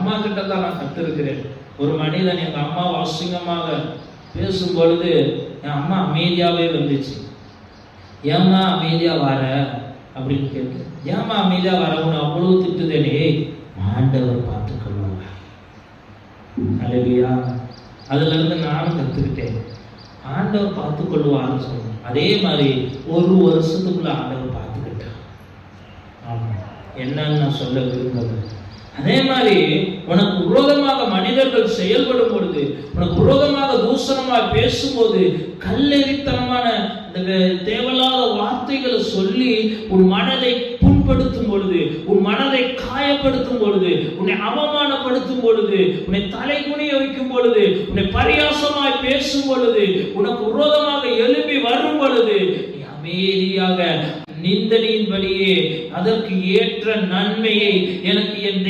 அம்மா கிட்ட தான் நான் கத்திருக்கிறேன். ஒரு மனிதன் எங்க அம்மாவை அசிங்கமாக பேசும் பொழுது என் அம்மா அமைதியாவே வந்துச்சு. ஏம்மா அமைதியா வர அப்படின்னு கேட்டு, ஏம்மா அமைதியா வர, உன்னை அவ்வளவு திட்டுதேனே, ஆண்டவர் பார்த்துக்கொள்வாங்க. அல்லேலூயா. அதுல இருந்து நானும் கத்துக்கிட்டேன், ஆண்டவர் பார்த்துக்கொள்வான்னு சொன்னேன். அதே மாதிரி ஒரு வருஷத்துக்குள்ள ஆண்டவர் பார்த்துக்கிட்டான். ஆமா, என்னன்னு நான் சொல்ல விரும்பல. அதே மாதிரி உனக்கு விரோதமாக மனிதர்கள் செயல்படும் பொழுது, உனக்கு விரோதமாக தூஷணமாக பேசும்போது, கல்லெறித்தனமான தேவையில்லாத வார்த்தைகளை சொல்லி உன் மனதை புண்படுத்தும் பொழுது, உன் மனதை காயப்படுத்தும் பொழுது, உன்னை அவமானப்படுத்தும் பொழுது, உன்னை தலை குனிய வைக்கும் பொழுது, உன்னை பரியாசமாய் பேசும் பொழுது, உனக்கு விரோதமாக எழுப்பி வரும் பொழுது, நீ அமைதியாக நிந்தனையின்படியே அதற்கு ஏற்ற நன்மையை எனக்கு என்